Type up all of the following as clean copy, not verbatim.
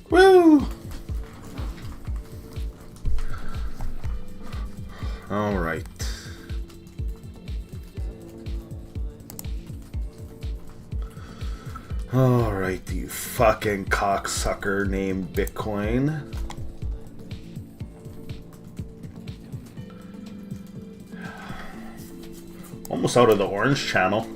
Woo! All right. All right, you fucking cocksucker named Bitcoin. Almost out of the orange channel.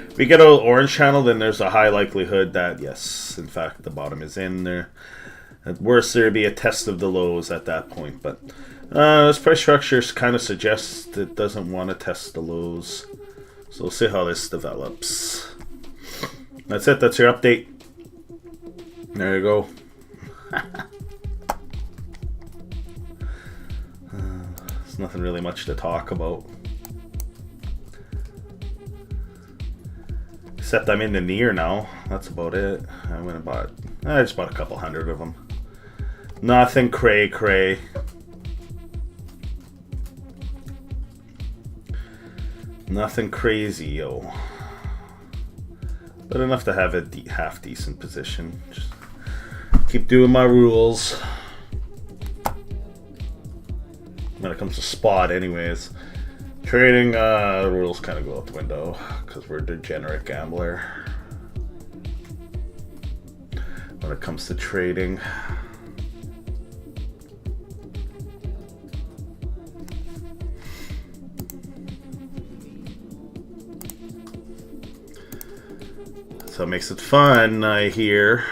If we get out of the orange channel, then there's a high likelihood that, yes, in fact, the bottom is in there. At worst, there'd be a test of the lows at that point. But this price structure kind of suggests it doesn't want to test the lows. So we'll see how this develops. That's it. That's your update. There you go. There's nothing really much to talk about. Except I'm in the near now. That's about it. I went and bought. I just bought a couple hundred of them. Nothing cray. Nothing crazy, yo. But enough to have a half decent position. Just keep doing my rules. When it comes to spot, anyways. Trading rules kind of go out the window because we're a degenerate gambler when it comes to trading. So it makes it fun, I hear.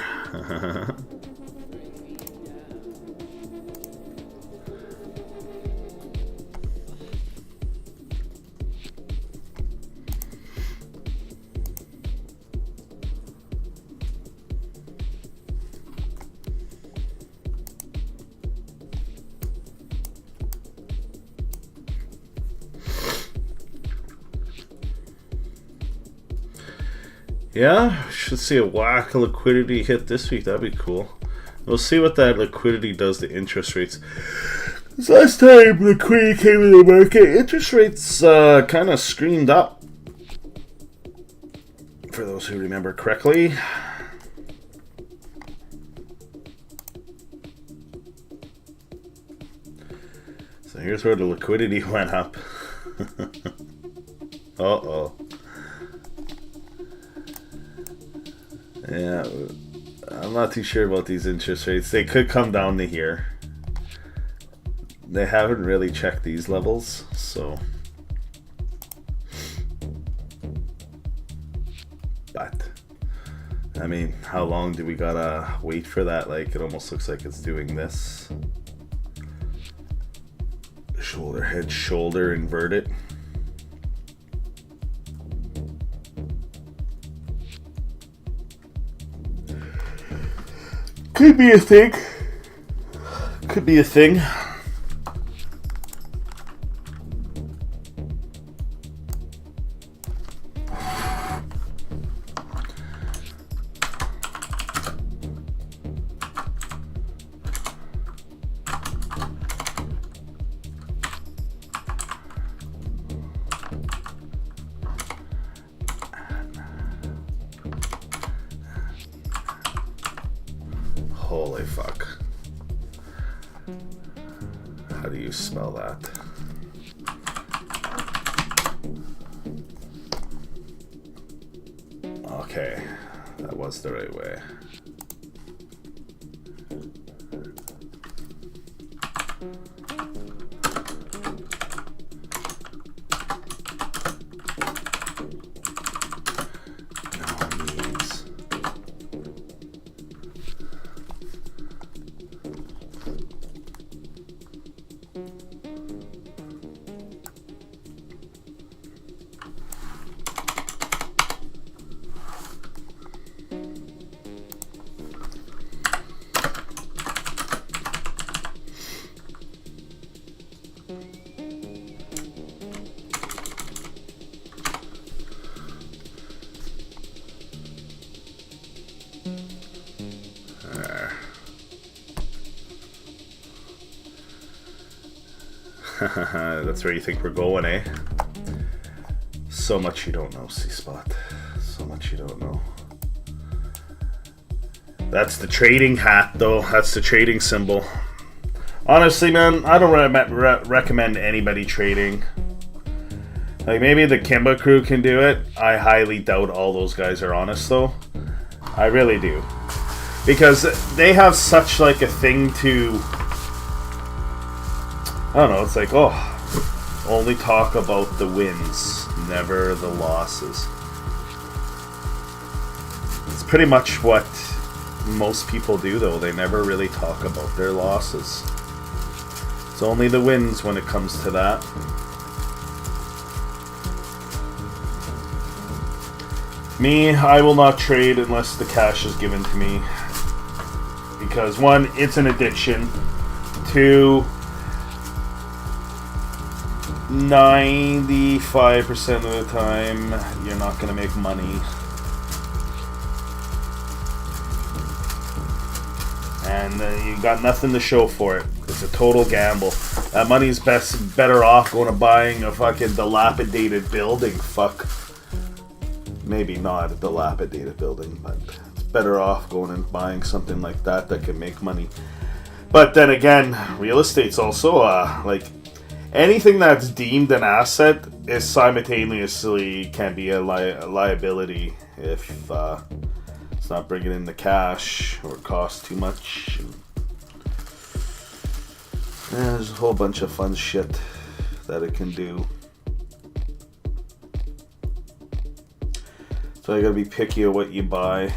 Yeah, should see a whack of liquidity hit this week. That'd be cool. We'll see what that liquidity does to interest rates. This last time liquidity came in the market, interest rates kind of screamed up. For those who remember correctly. So here's where the liquidity went up. Uh-oh. Yeah, I'm not too sure about these interest rates. They could come down to here. They haven't really checked these levels, so. But, I mean, how long do we gotta wait for that? Like, it almost looks like it's doing this. Shoulder, head, shoulder, invert it. Could be a thing. Could be a thing. Holy fuck. How do you spell that? Okay, that was the right way. That's where you think we're going, eh? So much you don't know, C-Spot. So much you don't know. That's the trading hat, though. That's the trading symbol. Honestly, man, I don't recommend anybody trading. Like, maybe the Kimba crew can do it. I highly doubt all those guys are honest, though. I really do. Because they have such, like, a thing to... I don't know, it's like, oh, only talk about the wins, never the losses. It's pretty much what most people do, though. They never really talk about their losses. It's only the wins when it comes to that. Me, I will not trade unless the cash is given to me. Because, one, it's an addiction. Two, 95% of the time, you're not going to make money. And you got nothing to show for it. It's a total gamble. That money's better off going to buying a fucking dilapidated building. Fuck. Maybe not a dilapidated building, but it's better off going and buying something like that that can make money. But then again, real estate's also like... anything that's deemed an asset is simultaneously can be a liability if it's not bringing in the cash or costs too much. There's a whole bunch of fun shit that it can do. So you gotta be picky of what you buy.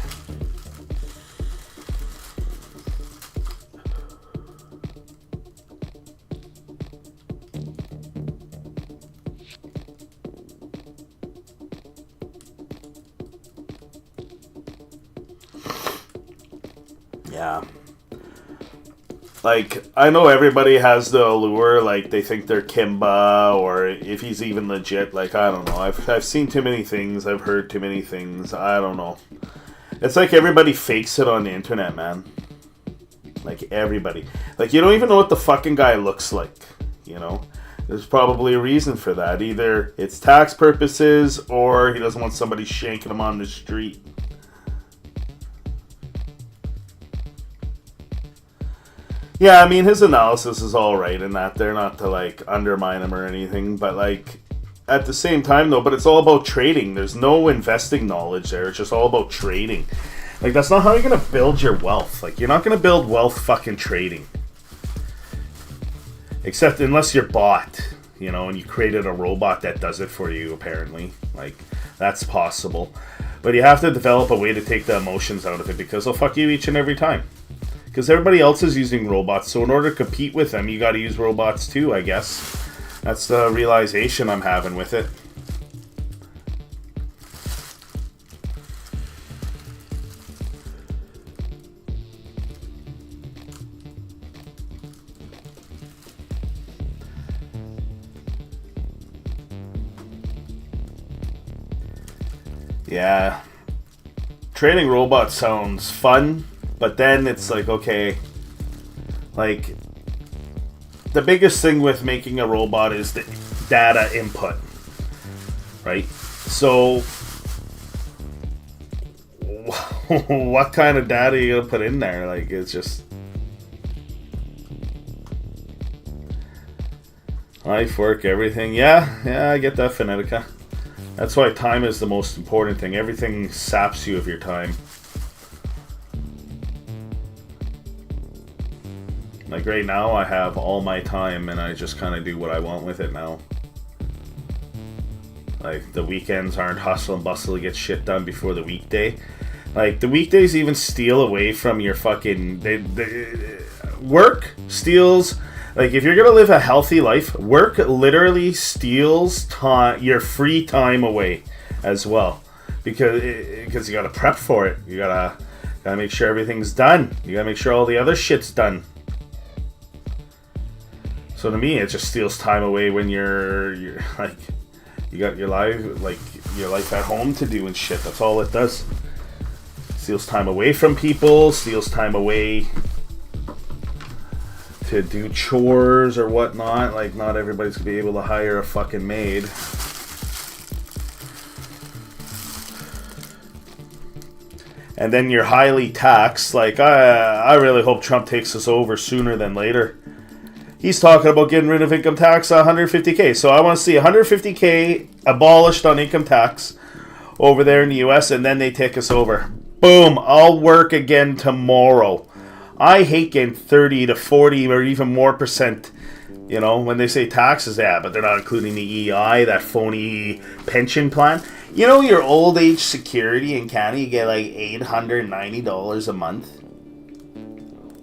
Yeah. Like, I know everybody has the allure, like, they think they're Kimba, or if he's even legit, like, I don't know. I've seen too many things, I've heard too many things, I don't know. It's like everybody fakes it on the internet, man. Like, everybody. Like, you don't even know what the fucking guy looks like, you know? There's probably a reason for that. Either it's tax purposes, or he doesn't want somebody shanking him on the street. Yeah, I mean, his analysis is alright in that. They're not to, like, undermine him or anything. But, like, at the same time, though, but it's all about trading. There's no investing knowledge there. It's just all about trading. Like, that's not how you're going to build your wealth. Like, you're not going to build wealth fucking trading. Except unless you're bought, you know, and you created a robot that does it for you, apparently. Like, that's possible. But you have to develop a way to take the emotions out of it, because they'll fuck you each and every time. Because everybody else is using robots, so in order to compete with them, you got to use robots too, I guess. That's the realization I'm having with it. Yeah. Trading robots sounds fun. But then it's like, okay, like, the biggest thing with making a robot is the data input, right? So, what kind of data are you going to put in there? Like, it's just... life, work, everything. Yeah, I get that, Phonetica. That's why time is the most important thing. Everything saps you of your time. Like right now, I have all my time and I just kind of do what I want with it now. Like, the weekends aren't hustle and bustle to get shit done before the weekday. Like, the weekdays even steal away from your fucking... work steals... Like, if you're going to live a healthy life, work literally steals time, your free time away as well. Because you got to prep for it. You got to make sure everything's done. You got to make sure all the other shit's done. So to me, it just steals time away when you're like, you got your life at home to do and shit. That's all it does. Steals time away from people, steals time away to do chores or whatnot. Like, not everybody's gonna be able to hire a fucking maid. And then you're highly taxed. Like, I really hope Trump takes us over sooner than later. He's talking about getting rid of income tax, $150K. So I want to see $150K abolished on income tax over there in the US, and then they take us over. Boom, I'll work again tomorrow. I hate getting 30 to 40 or even more percent, you know, when they say taxes, yeah, but they're not including the EI, that phony pension plan. You know, your old age security in Canada, you get like $890 a month.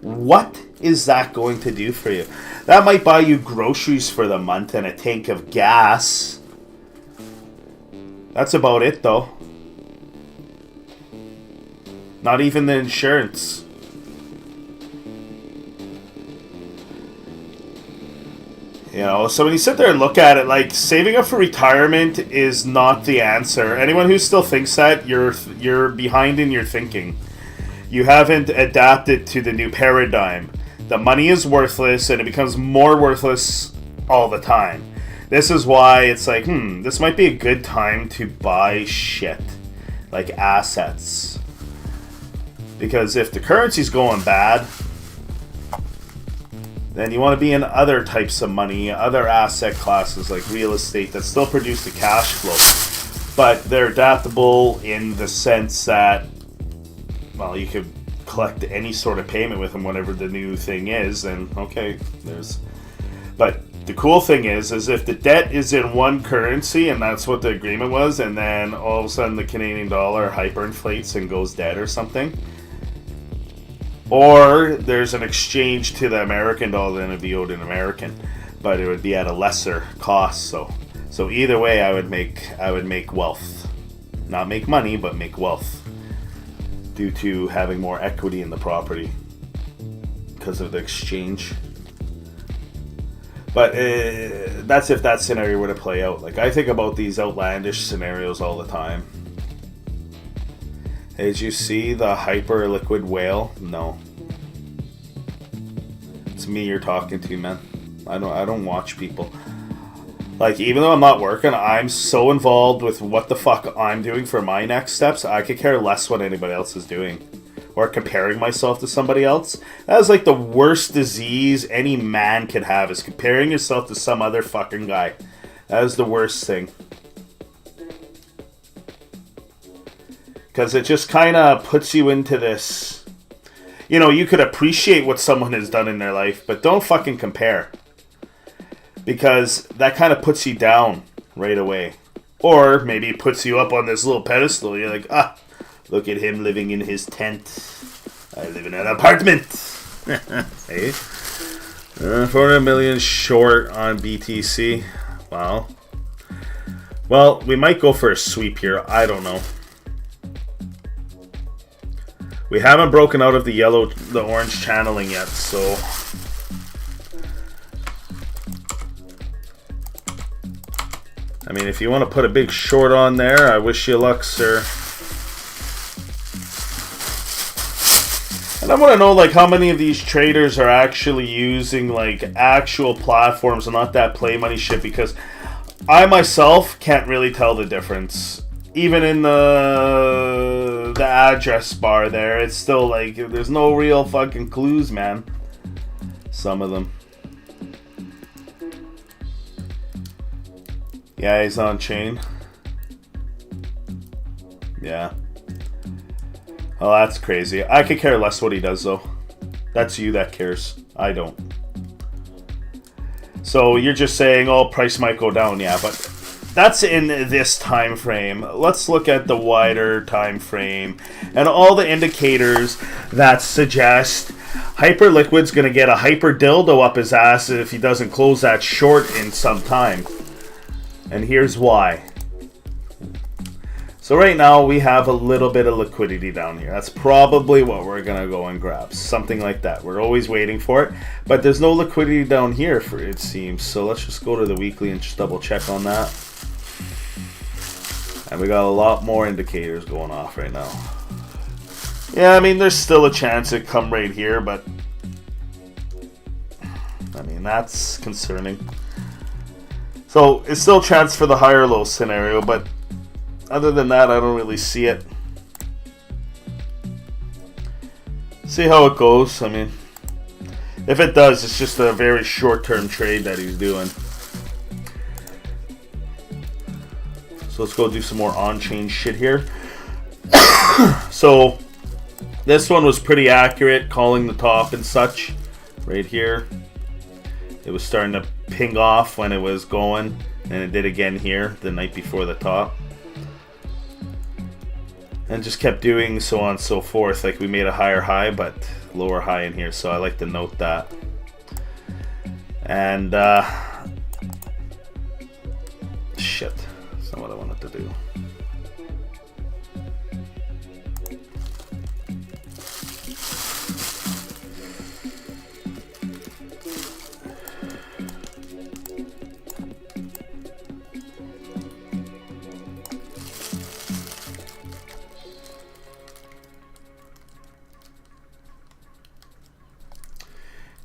What is that going to do for you? That might buy you groceries for the month and a tank of gas. That's about it, though. Not even the insurance. You know, so when you sit there and look at it, like, saving up for retirement is not the answer. Anyone who still thinks that, you're behind in your thinking. You haven't adapted to the new paradigm. The money is worthless, and it becomes more worthless all the time. This is why it's like, this might be a good time to buy shit, like assets. Because if the currency's going bad, Then you want to be in other types of money, other asset classes like real estate that still produce the cash flow. But they're adaptable in the sense that, well, you could collect any sort of payment with them whatever the new thing is, and okay, there's... But the cool thing is if the debt is in one currency, and that's what the agreement was, and then all of a sudden the Canadian dollar hyperinflates and goes dead or something, or there's an exchange to the American dollar and it'd be owed in American, but it would be at a lesser cost. So either way, I would make wealth, not make money, but make wealth, due to having more equity in the property because of the exchange. But that's if that scenario were to play out. Like, I think about these outlandish scenarios all the time. Hey, did you see the hyper liquid whale? No. It's me you're talking to, man. I don't watch people. Like, even though I'm not working, I'm so involved with what the fuck I'm doing for my next steps, I could care less what anybody else is doing. Or comparing myself to somebody else. That is like the worst disease any man could have, is comparing yourself to some other fucking guy. That is the worst thing. Because it just kind of puts you into this... You know, you could appreciate what someone has done in their life, but don't fucking compare. Because that kind of puts you down right away. Or maybe it puts you up on this little pedestal. You're like, ah, look at him living in his tent. I live in an apartment. Hey. 400 million short on BTC. Wow. Well, we might go for a sweep here. I don't know. We haven't broken out of the orange channeling yet, so... I mean, if you want to put a big short on there, I wish you luck, sir. And I want to know, like, how many of these traders are actually using, like, actual platforms and not that play money shit, because I myself can't really tell the difference. Even in the address bar there, it's still like, there's no real fucking clues, man. Some of them. Yeah, he's on chain. Yeah. Oh, that's crazy. I could care less what he does, though. That's you that cares. I don't. So you're just saying, oh, price might go down. Yeah, but that's in this time frame. Let's look at the wider time frame and all the indicators that suggest Hyperliquid's going to get a hyper dildo up his ass if he doesn't close that short in some time. And here's why. So right now we have a little bit of liquidity down here. That's probably what we're going to go and grab. Something like that. We're always waiting for it. But there's no liquidity down here, for it seems. So let's just go to the weekly and just double check on that. And we got a lot more indicators going off right now. Yeah, I mean, there's still a chance it come right here, but I mean, that's concerning. So it's still a chance for the higher low scenario, but other than that, I don't really see it. See how it goes. I mean, if it does, it's just a very short-term trade that he's doing. So let's go do some more on-chain shit here. So this one was pretty accurate, calling the top and such. Right here. It was starting to ping off when it was going, and it did again here the night before the top. And just kept doing so on and so forth. Like, we made a higher high, but lower high in here, so I like to note that. And, shit. That's not what I wanted to do.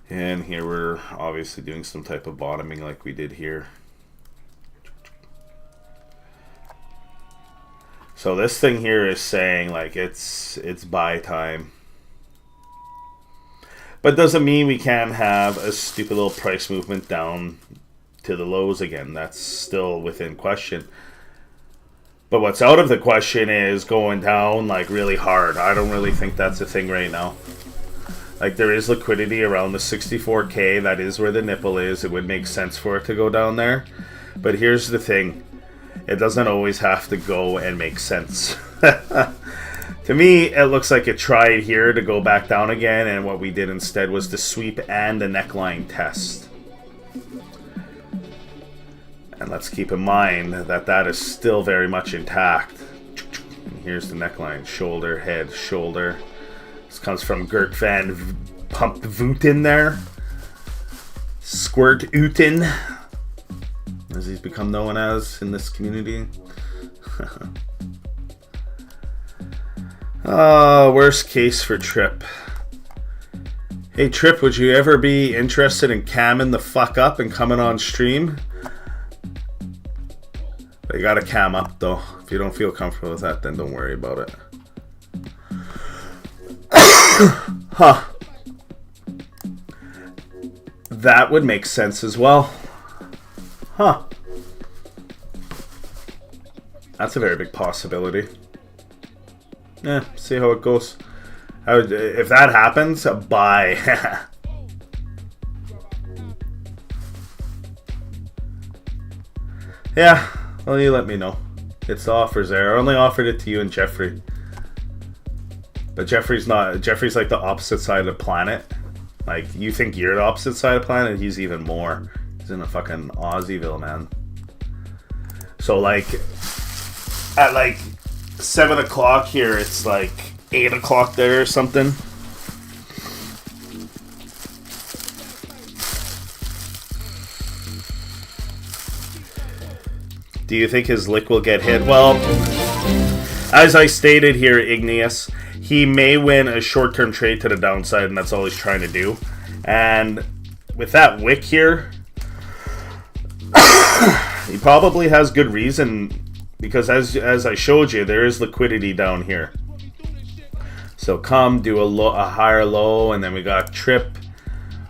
And here we're obviously doing some type of bottoming like we did here. So this thing here is saying like it's buy time. But doesn't mean we can't have a stupid little price movement down to the lows again. That's still within question. But what's out of the question is going down like really hard. I don't really think that's a thing right now. Like, there is liquidity around the 64K. That is where the nipple is. It would make sense for it to go down there. But here's the thing. It doesn't always have to go and make sense. To me, it looks like it tried here to go back down again, and what we did instead was the sweep and the neckline test. And let's keep in mind that that is still very much intact. And here's the neckline. Shoulder, head, shoulder. This comes from Gert van Pump Vooten there. Squirt Uten, as he's become known as in this community. Worst case for Trip. Hey Trip, would you ever be interested in camming the fuck up and coming on stream? But you gotta cam up though. If you don't feel comfortable with that, then don't worry about it. Huh. That would make sense as well. Huh. That's a very big possibility. Yeah, see how it goes. If that happens, buy. Yeah, well, you let me know. It's the offers there. I only offered it to you and Jeffrey. But Jeffrey's not. Jeffrey's like the opposite side of the planet. Like, you think you're the opposite side of the planet, he's even more. He's in a fucking Aussieville, man. So, like, at like 7 o'clock here, it's like 8 o'clock there or something. Do you think his lick will get hit? Well, as I stated here, Igneous, he may win a short-term trade to the downside, and that's all he's trying to do. And with that wick here, he probably has good reason, because as I showed you, there is liquidity down here. So come do a higher low, and then we got Trip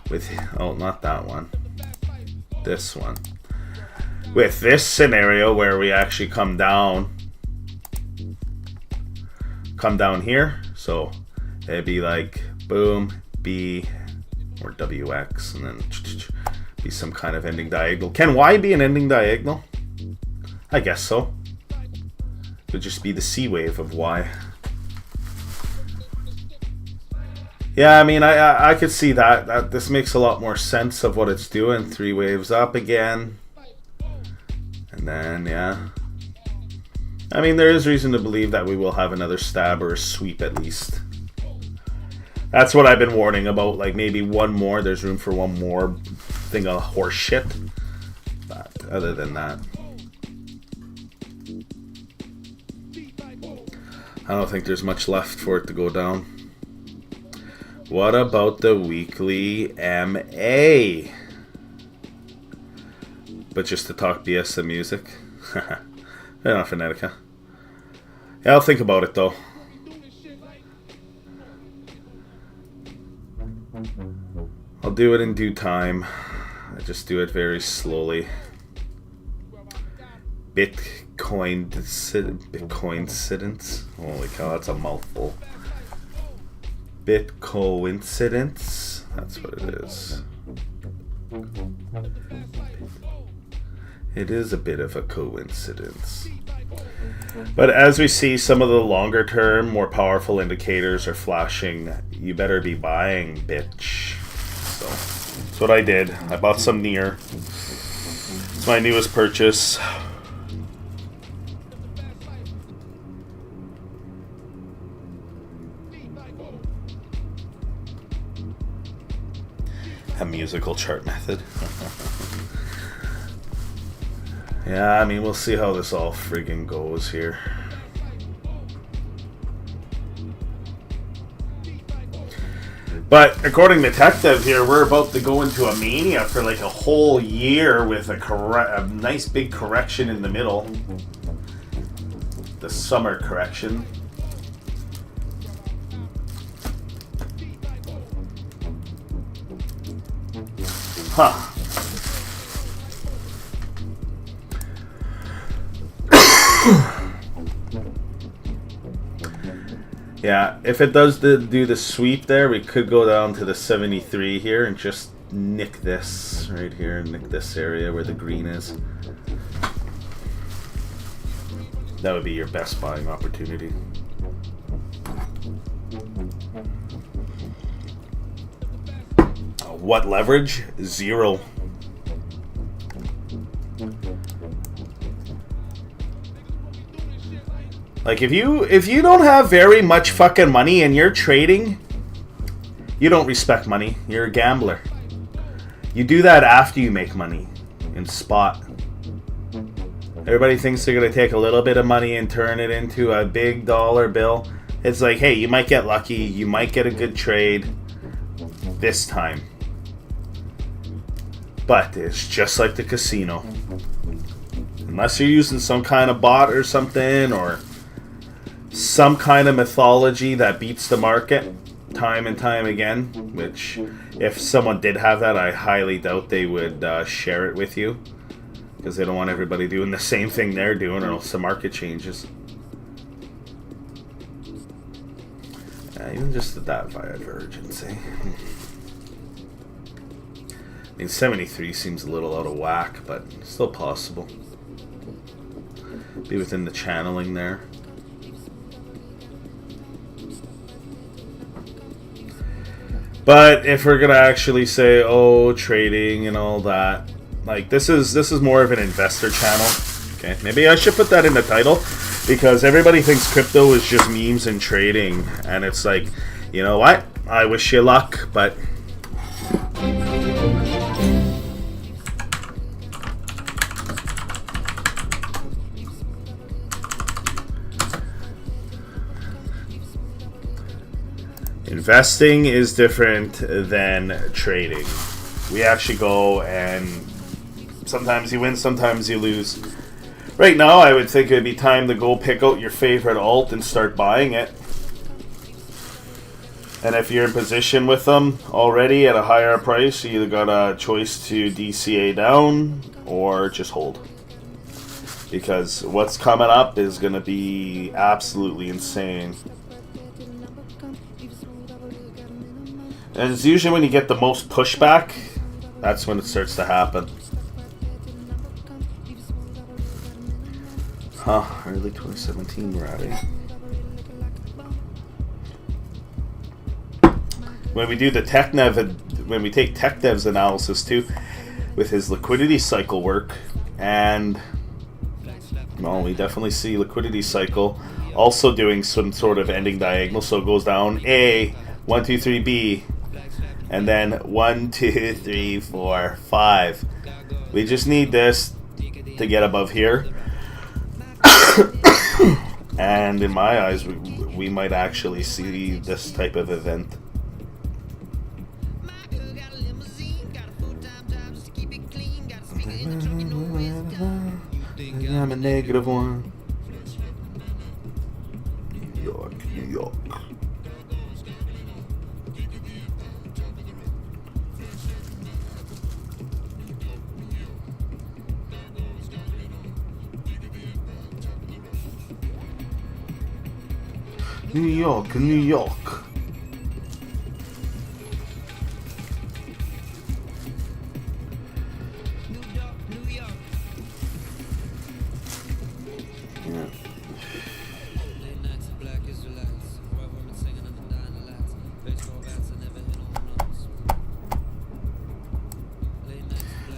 with, oh, not that one, this one. With this scenario where we actually come down here, so it'd be like boom, B or WX, and then be some kind of ending diagonal. Can Y be an ending diagonal? I guess so. It would just be the C wave of Y. Yeah, I mean, I could see that this makes a lot more sense of what it's doing. 3 waves up again. And then, yeah. I mean, there is reason to believe that we will have another stab or a sweep at least. That's what I've been warning about. Like, maybe one more. There's room for one more thing of horse shit. But other than that, I don't think there's much left for it to go down. What about the weekly MA? But just to talk BS and music. They're not Phonetica. Yeah, I'll think about it though. I'll do it in due time. I just do it very slowly. Bitcoincidence. Holy cow, that's a mouthful. Bitcoincidence. That's what it is. It is a bit of a coincidence. But as we see, some of the longer term, more powerful indicators are flashing. You better be buying, bitch. So that's what I did. I bought some near. It's my newest purchase. A musical chart method. Yeah, I mean, we'll see how this all friggin' goes here. But according to Detective here, we're about to go into a mania for like a whole year with a nice big correction in the middle. The summer correction. Huh. Yeah, if it does do the sweep there, we could go down to the 73 here and just nick this right here, nick this area where the green is. That would be your best buying opportunity. What leverage? 0. Like if you don't have very much fucking money and you're trading, you don't respect money. You're a gambler. You do that after you make money in spot. Everybody thinks they're gonna take a little bit of money and turn it into a big dollar bill. It's like, hey, you might get lucky, you might get a good trade this time. But it's just like the casino. Unless you're using some kind of bot or something, or some kind of mythology that beats the market time and time again, which if someone did have that, I highly doubt they would share it with you, because they don't want everybody doing the same thing they're doing, or else the market changes. Even just that divergence. I mean, 73 seems a little out of whack, but still possible. Be within the channeling there. But if we're gonna actually say, oh, trading and all that, like this is more of an investor channel. Okay, maybe I should put that in the title, because everybody thinks crypto is just memes and trading, and it's like, you know what? I wish you luck, but investing is different than trading. We actually go and sometimes you win, sometimes you lose. Right now, I would think it would be time to go pick out your favorite alt and start buying it. And if you're in position with them already at a higher price, you either got a choice to DCA down or just hold. Because what's coming up is going to be absolutely insane. And it's usually when you get the most pushback, that's when it starts to happen. Huh, early 2017 rally. When we do the TechNev, when we take TechNev's analysis too, with his liquidity cycle work, and well, we definitely see liquidity cycle also doing some sort of ending diagonal. So it goes down A, 1, 2, 3, B, and then 1, 2, 3, 4, 5. We just need this to get above here. And in my eyes, we might actually see this type of event. I'm a -1. New York, New York. New York, New York. Yeah.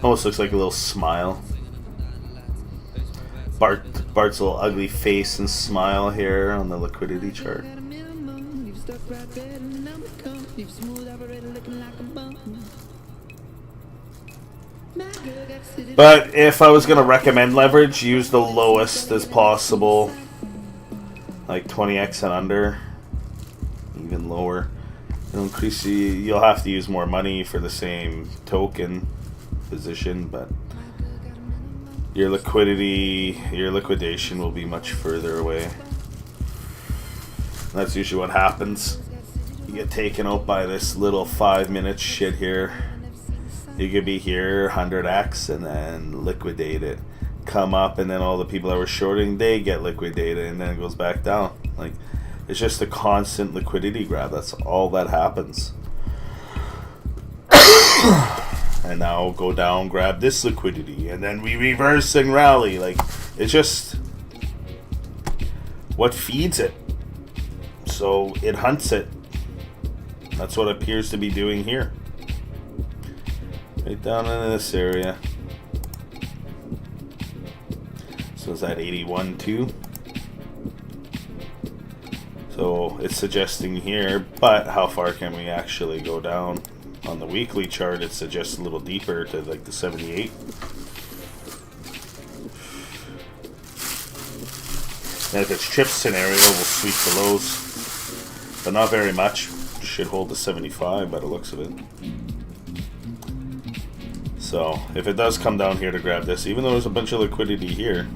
Almost looks like a little smile. Bart's little ugly face and smile here on the liquidity chart. But if I was going to recommend leverage, use the lowest as possible. Like 20x and under. Even lower. It'll increase you'll have to use more money for the same token position, but your liquidation will be much further away. That's usually what happens. You get taken out by this little 5-minute shit here, You could be here 100x and then liquidate it, come up, and then all the people that were shorting, they get liquidated, and then it goes back down. Like, it's just a constant liquidity grab. That's all that happens. And now go down, grab this liquidity, and then we reverse and rally. Like, it's just what feeds it. So it hunts it. That's what it appears to be doing here. Right down into this area. So is that 81 too? So it's suggesting here, but how far can we actually go down? On the weekly chart, it suggests a little deeper to like the 78. And if it's chip scenario, we'll sweep the lows, but not very much. Should hold the 75 by the looks of it. So if it does come down here to grab this, even though there's a bunch of liquidity here.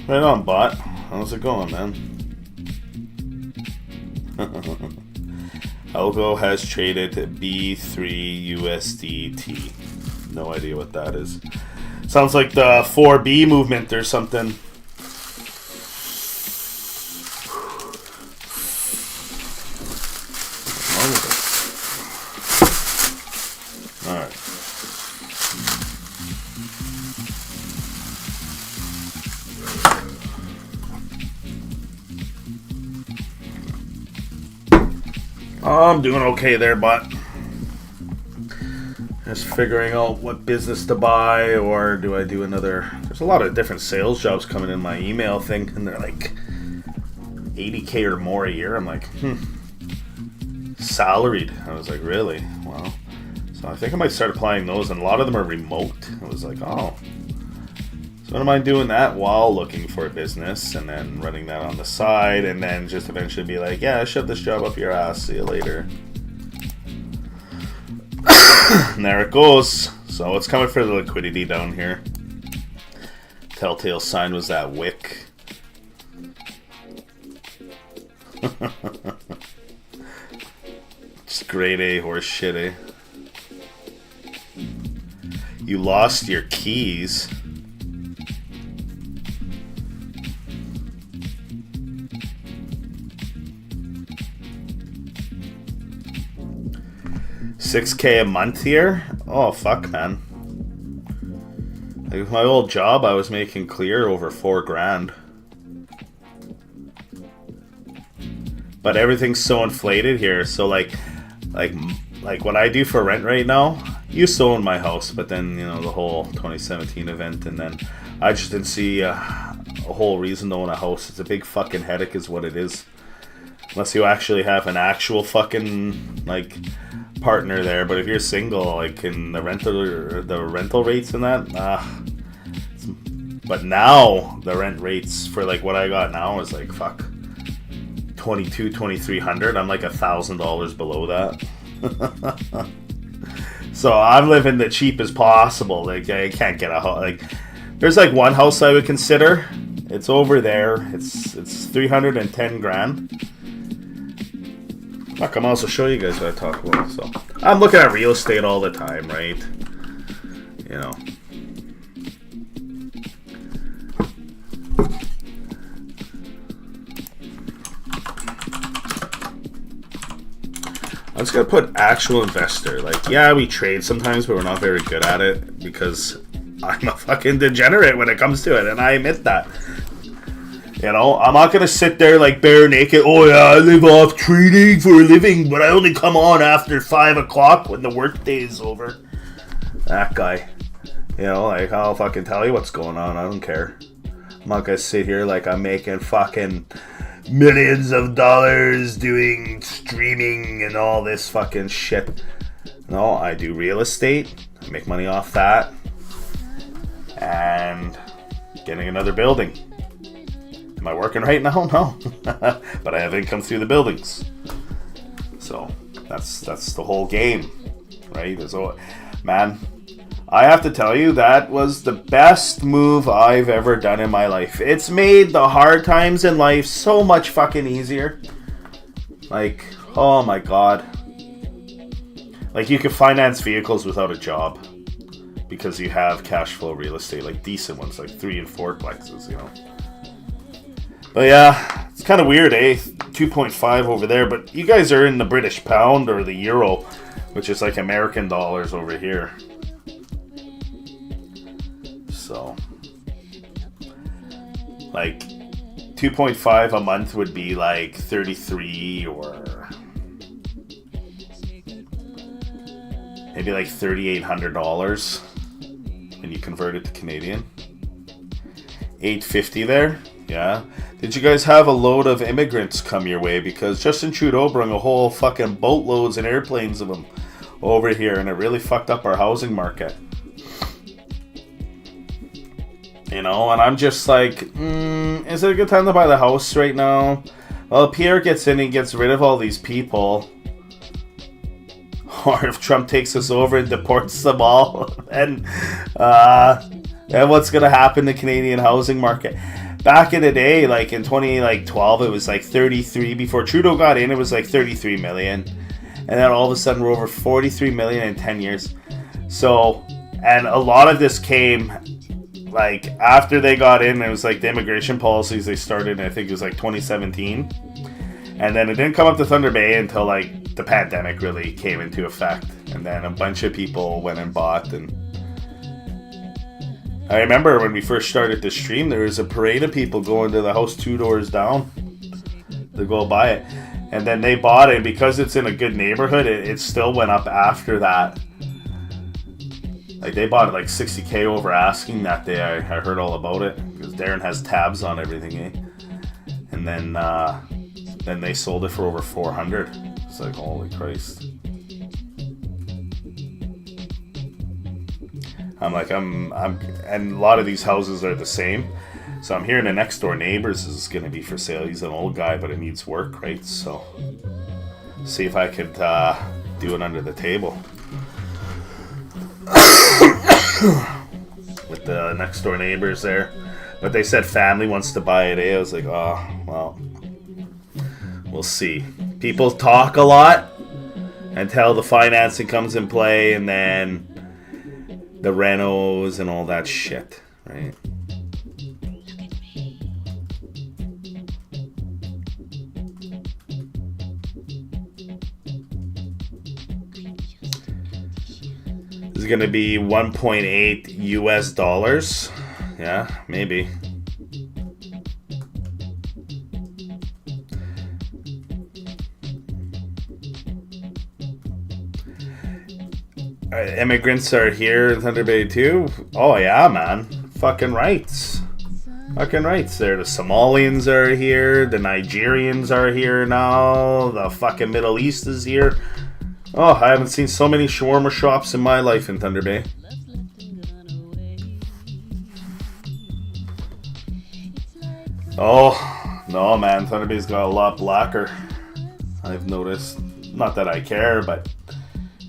Right on, bot. How's it going, man? Algo has traded B3 USDT. No idea what that is. Sounds like the 4B movement or something. Alright. I'm doing okay there, but just figuring out what business to buy, or do I do another... There's a lot of different sales jobs coming in my email thing, and they're like 80K or more a year. I'm like, salaried. I was like, really? Wow. So I think I might start applying those, and a lot of them are remote. I was like, oh. So I don't mind doing that while looking for a business, and then running that on the side, and then just eventually be like, yeah, shove this job up your ass, see you later. And there it goes. So it's coming for the liquidity down here. Telltale sign was that wick. Just grade A horse shit, eh? You lost your keys. $6K a month here? Oh, fuck, man. Like, with my old job, I was making clear over $4,000. But everything's so inflated here. So, like what I do for rent right now, used to own my house, but then, you know, the whole 2017 event, and then I just didn't see a whole reason to own a house. It's a big fucking headache is what it is. Unless you actually have an actual fucking, like, partner there. But if you're single, like, in the rental rates and that, but now the rent rates for like what I got now is like, fuck, $2,200-$2,300. I'm like $1,000 below that. So I'm living the cheapest possible. Like, I can't get a house. Like, there's like one house I would consider. It's over there. It's $310,000. Fuck, I'm also show you guys what I talk about. So I'm looking at real estate all the time, right? You know. I'm just gonna put actual investor. Like, yeah, we trade sometimes, but we're not very good at it because I'm a fucking degenerate when it comes to it, and I admit that. You know, I'm not gonna sit there like bare naked. Oh yeah, I live off trading for a living, but I only come on after 5 o'clock when the work day is over. That guy. You know, like, I'll fucking tell you what's going on. I don't care. I'm not gonna sit here like I'm making fucking millions of dollars doing streaming and all this fucking shit. No, I do real estate. I make money off that. And getting another building. Am I working right now? No. But I have income through the buildings. So that's the whole game, right? So, man, I have to tell you, that was the best move I've ever done in my life. It's made the hard times in life so much fucking easier. Like, oh my god. Like, you can finance vehicles without a job because you have cash flow real estate, like decent ones, like 3 and 4 plexes, you know. But yeah, it's kind of weird, eh? 2.5 over there, but you guys are in the British pound or the euro, which is like American dollars over here. So, like, 2.5 a month would be like 33 or maybe like $3,800 when you convert it to Canadian. $850 there, yeah. Did you guys have a load of immigrants come your way? Because Justin Trudeau brought a whole fucking boatloads and airplanes of them over here, and it really fucked up our housing market. You know, and I'm just like, is it a good time to buy the house right now? Well, Pierre gets in and gets rid of all these people. Or if Trump takes us over and deports them all, and what's going to happen to the Canadian housing market? Back in the day, like in 2012, it was like 33. Before Trudeau got in, it was like 33 million. And then all of a sudden, we're over 43 million in 10 years. So, and a lot of this came, like, after they got in, it was like the immigration policies they started, I think it was like 2017. And then it didn't come up to Thunder Bay until, like, the pandemic really came into effect. And then a bunch of people went and bought, and I remember when we first started the stream, there was a parade of people going to the house 2 doors down to go buy it. And then they bought it, and because it's in a good neighborhood, it still went up after that. Like, they bought it like $60K over asking that day. I heard all about it, because Darren has tabs on everything, eh? And then they sold it for over 400. It's like, holy Christ. And a lot of these houses are the same. So I'm hearing the next door neighbors is going to be for sale. He's an old guy, but it needs work, right? So see if I could do it under the table with the next door neighbors there. But they said family wants to buy it. I was like, oh, well, we'll see. People talk a lot until the financing comes in play, and then the renos and all that shit, right? This is gonna be 1.8 US dollars. Yeah, maybe. Immigrants are here in Thunder Bay too? Oh yeah, man. Fucking rights. Fucking rights. There, the Somalians are here, the Nigerians are here now, the fucking Middle East is here. Oh, I haven't seen so many shawarma shops in my life in Thunder Bay. Oh, no man, Thunder Bay's got a lot blacker. I've noticed. Not that I care, but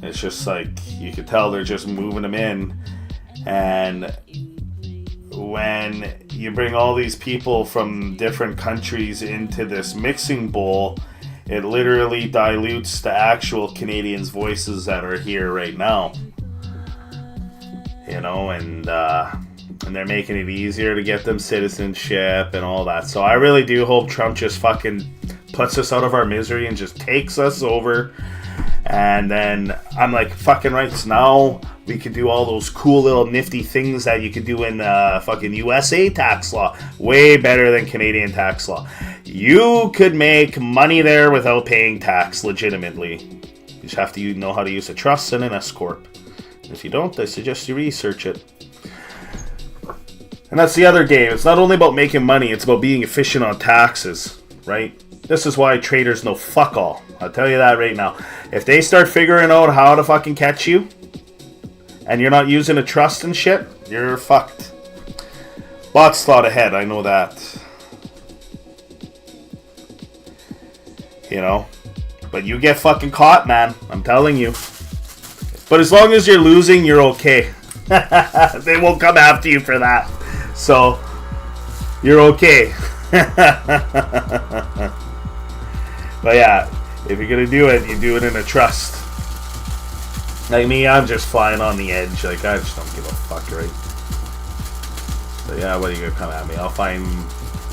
it's just like, you could tell they're just moving them in. And when you bring all these people from different countries into this mixing bowl, it literally dilutes the actual Canadians' voices that are here right now. You know, and they're making it easier to get them citizenship and all that. So I really do hope Trump just fucking puts us out of our misery and just takes us over. And then I'm like, fucking rights, now we could do all those cool little nifty things that you could do in fucking USA tax law. Way better than Canadian tax law. You could make money there without paying tax legitimately. You just have to know how to use a trust and an S Corp. If you don't, I suggest you research it. And that's the other game. It's not only about making money, it's about being efficient on taxes, right? This is why traders know fuck all. I'll tell you that right now. If they start figuring out how to fucking catch you, and you're not using a trust and shit, you're fucked. Lots thought ahead, I know that. You know? But you get fucking caught, man. I'm telling you. But as long as you're losing, you're okay. They won't come after you for that. So, you're okay. But yeah, if you're gonna do it, you do it in a trust. Like me, I'm just flying on the edge. Like, I just don't give a fuck, right? So yeah, what are you gonna come at me? I'll find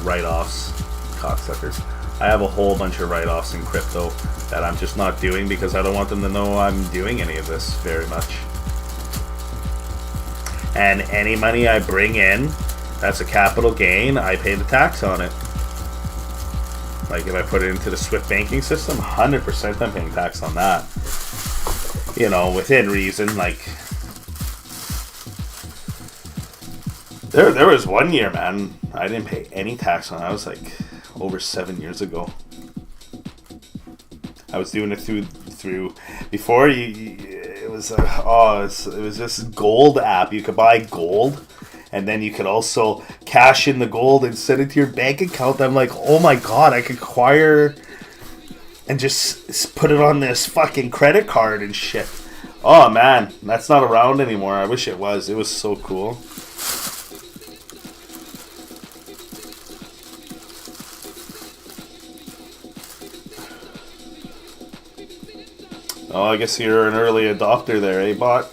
write-offs, cocksuckers. I have a whole bunch of write-offs in crypto that I'm just not doing because I don't want them to know I'm doing any of this very much. And any money I bring in, that's a capital gain, I pay the tax on it. Like if I put it into the Swift banking system, 100% I'm paying tax on that. You know, within reason. Like there was one year, man, I didn't pay any tax on it. I was like over 7 years ago. I was doing it through before it was it was this gold app. You could buy gold, and then you could also cash in the gold and send it to your bank account. I'm like, oh my god, I could acquire and just put it on this fucking credit card and shit. Oh man, that's not around anymore. I wish it was. It was so cool. Oh, I guess you're an early adopter there, eh, bot?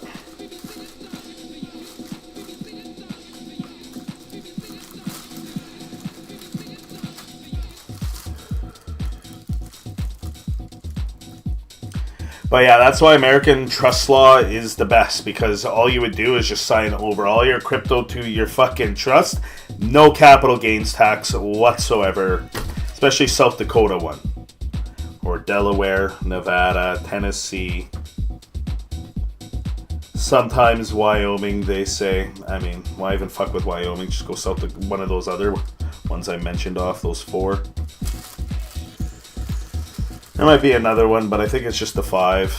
But yeah, that's why American trust law is the best, because all you would do is just sign over all your crypto to your fucking trust. No capital gains tax whatsoever, especially South Dakota one. Or Delaware, Nevada, Tennessee, sometimes Wyoming, they say. I mean, why even fuck with Wyoming? Just go south to one of those other ones I mentioned off, those four. There might be another one, but I think it's just the 5.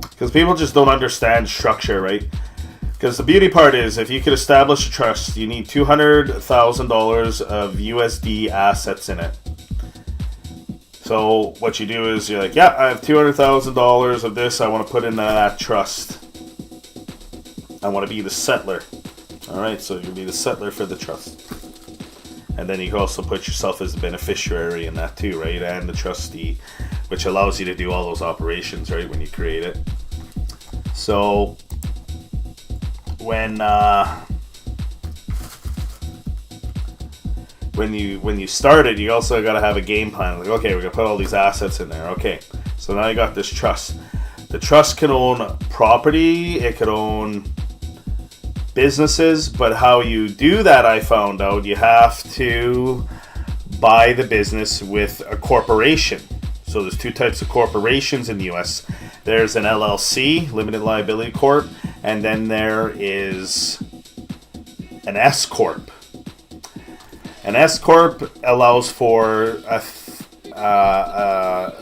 Because people just don't understand structure, right? Because the beauty part is, if you could establish a trust, you need $200,000 of USD assets in it. So what you do is you're like, yeah, I have $200,000 of this. I want to put in that trust. I want to be the settler. All right, so you'll be the settler for the trust. And then you can also put yourself as the beneficiary in that too, right? And the trustee, which allows you to do all those operations, right, when you create it. So when you started, you also got to have a game plan. Like, okay, we're gonna put all these assets in there. Okay, so now you got this trust. The trust can own property, it could own businesses, but how you do that, I found out, you have to buy the business with a corporation. So there's 2 types of corporations in the US. There's an LLC, limited liability corp, and then there is an S corp. An S corp allows for a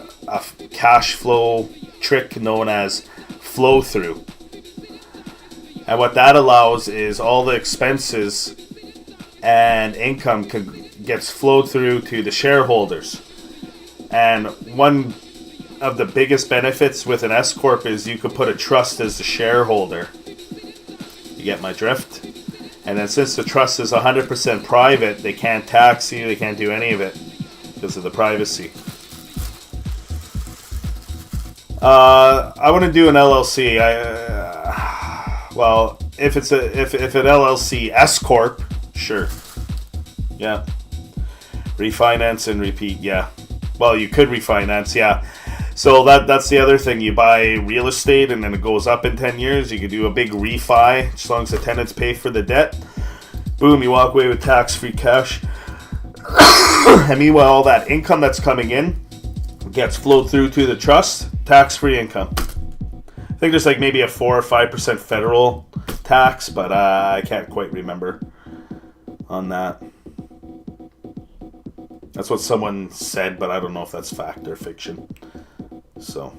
cash flow trick known as flow through. And what that allows is all the expenses and income gets flowed through to the shareholders. And one of the biggest benefits with an S corp is you could put a trust as the shareholder. You get my drift? And then since the trust is 100% private, they can't tax you, they can't do any of it because of the privacy. I want to do an LLC. Well, if an LLC S corp, sure, yeah. Refinance and repeat, yeah. Well, you could refinance, yeah. So that's the other thing. You buy real estate and then it goes up in 10 years. You could do a big refi as long as the tenants pay for the debt. Boom, you walk away with tax-free cash. And meanwhile, all that income that's coming in gets flowed through to the trust, tax-free income. I think there's like maybe a 4 or 5% federal tax, but I can't quite remember on that. That's what someone said, but I don't know if that's fact or fiction. So,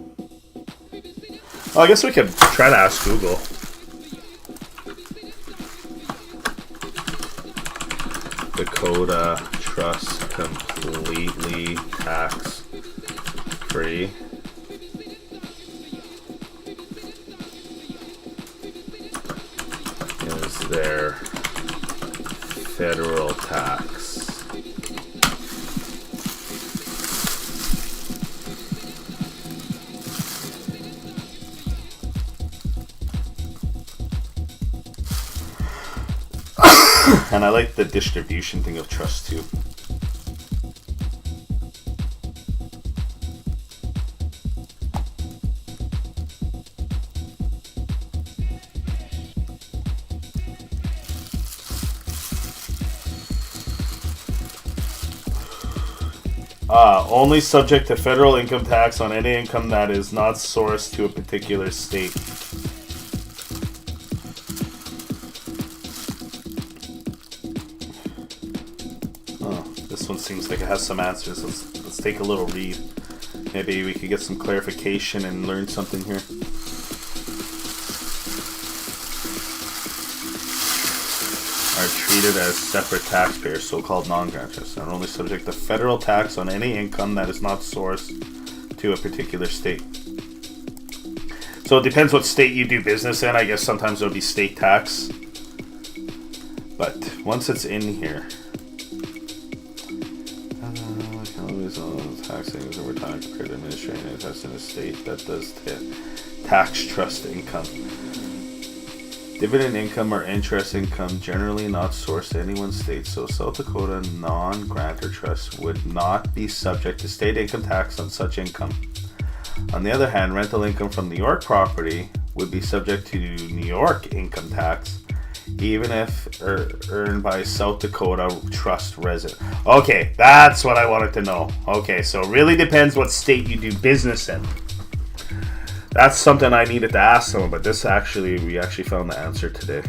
well, I guess we could try to ask Google. Dakota Trust completely tax free. Is there federal tax? And I like the distribution thing of trust too. Only subject to federal income tax on any income that is not sourced to a particular state. Oh, this one seems like it has some answers. Let's take a little read. Maybe we could get some clarification and learn something here. Are treated as separate taxpayers, so-called non-grantors, and are only subject to federal tax on any income that is not sourced to a particular state. So it depends what state you do business in. I guess sometimes there'll be state tax. But once it's in here, taxing is over time compared to administrating it as in a state that does tax trust income. Dividend income or interest income generally not sourced to any one state, so South Dakota non-grantor trust would not be subject to state income tax on such income. On the other hand, rental income from New York property would be subject to New York income tax, even if earned by South Dakota trust resident. Okay, that's what I wanted to know. Okay, so it really depends what state you do business in. That's something I needed to ask someone, but we actually found the answer today.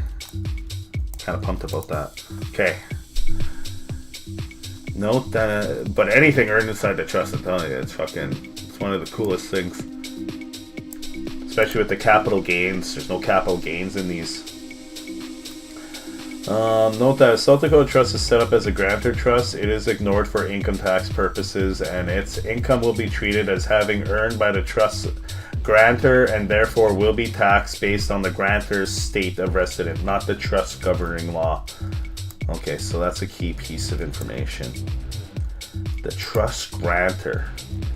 Kind of pumped about that. Okay. Note that, but anything earned inside the trust, I'm telling you, it's one of the coolest things. Especially with the capital gains. There's no capital gains in these. Note that South Dakota Trust is set up as a grantor trust. It is ignored for income tax purposes, and its income will be treated as having earned by the trust grantor and therefore will be taxed based on the grantor's state of residence, not the trust governing law. Okay, so that's a key piece of information. The trust grantor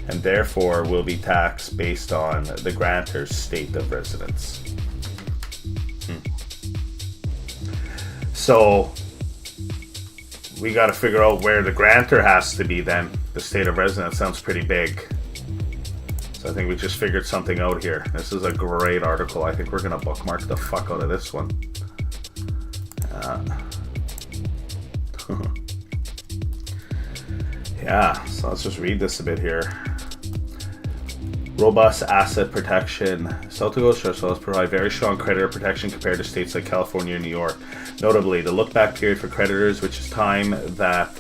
and therefore will be taxed based on the grantor's state of residence. So we got to figure out where the grantor has to be then. The state of residence sounds pretty big. I think we just figured something out here. This is a great article. I think we're going to bookmark the fuck out of this one. Yeah, so let's just read this a bit here. Robust asset protection. South Dakota trust laws provide very strong creditor protection compared to states like California and New York. Notably, the look-back period for creditors, which is time that...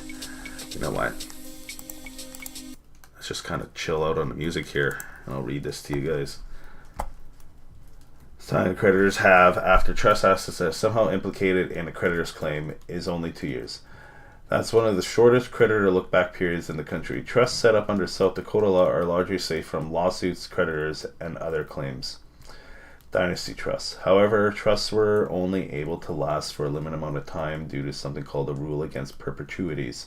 You know what? Let's just kind of chill out on the music here. I'll read this to you guys. Time creditors have after trust assets that are somehow implicated in a creditor's claim is only 2 years. That's one of the shortest creditor look-back periods in the country. Trusts set up under South Dakota law are largely safe from lawsuits, creditors, and other claims. Dynasty trusts. However, trusts were only able to last for a limited amount of time due to something called a rule against perpetuities.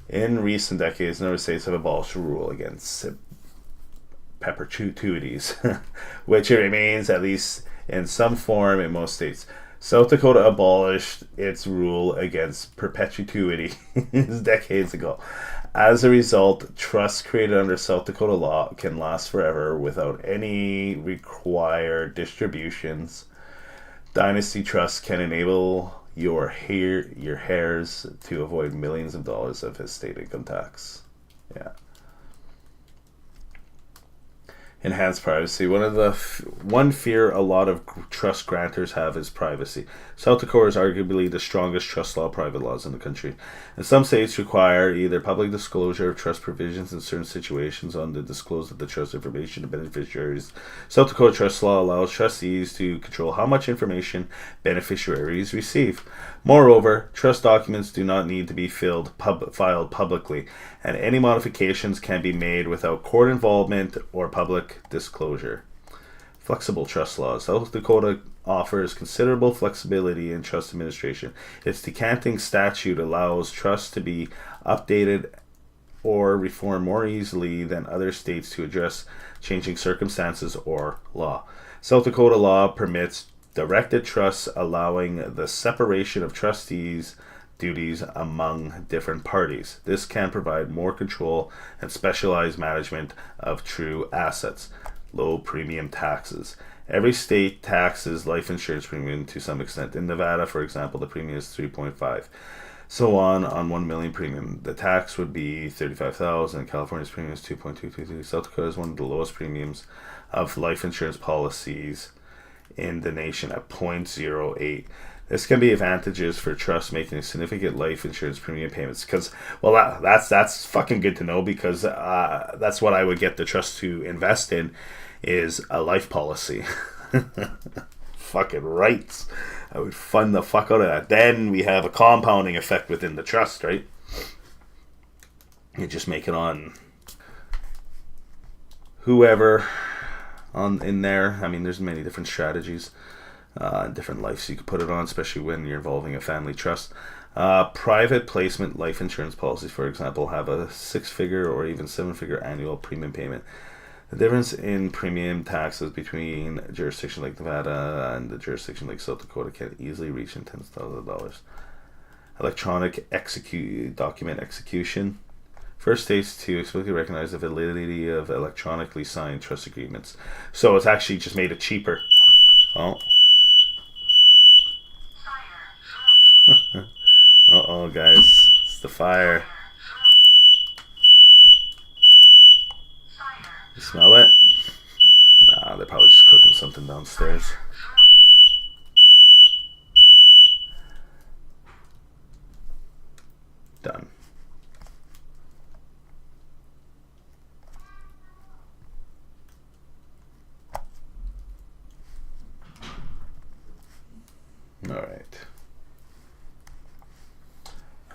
In recent decades, no states have abolished a rule against perpetuities, which it remains at least in some form in most states. South Dakota abolished its rule against perpetuity decades ago. As a result, trusts created under South Dakota law can last forever without any required distributions. Dynasty trusts can enable your heirs to avoid millions of dollars of his state income tax. Yeah. Enhanced privacy. One fear a lot of trust grantors have is privacy. South Dakota is arguably the strongest trust law private laws in the country. And some states require either public disclosure of trust provisions in certain situations on the disclose of the trust information to beneficiaries. South Dakota trust law allows trustees to control how much information beneficiaries receive. Moreover, trust documents do not need to be filed publicly, and any modifications can be made without court involvement or public disclosure. Flexible trust laws. South Dakota offers considerable flexibility in trust administration. Its decanting statute allows trusts to be updated or reformed more easily than other states to address changing circumstances or law. South Dakota law permits directed trusts allowing the separation of trustees' duties among different parties. This can provide more control and specialized management of true assets. Low premium taxes. Every state taxes life insurance premium to some extent. In Nevada, for example, the premium is 3.5. So on 1 million premium, the tax would be 35,000. California's premium is 2.223. South Dakota is one of the lowest premiums of life insurance policies in the nation at 0.08. This can be advantages for trusts making significant life insurance premium payments. Because, well, that's fucking good to know, because that's what I would get the trust to invest in, is a life policy. Fucking rights. I would fund the fuck out of that. Then we have a compounding effect within the trust, right? You just make it on whoever in there. I mean, there's many different strategies, different lives you could put it on, especially when you're involving a family trust. Private placement life insurance policies, for example, have a 6-figure or even 7-figure annual premium payment. The difference in premium taxes between a jurisdiction like Nevada and a jurisdiction like South Dakota can easily reach in tens of thousands of dollars. Electronic document execution. First states to explicitly recognize the validity of electronically signed trust agreements. So it's actually just made it cheaper. Oh. Uh-oh, guys. It's the fire. You smell it? Nah, they're probably just cooking something downstairs. Done. Alright.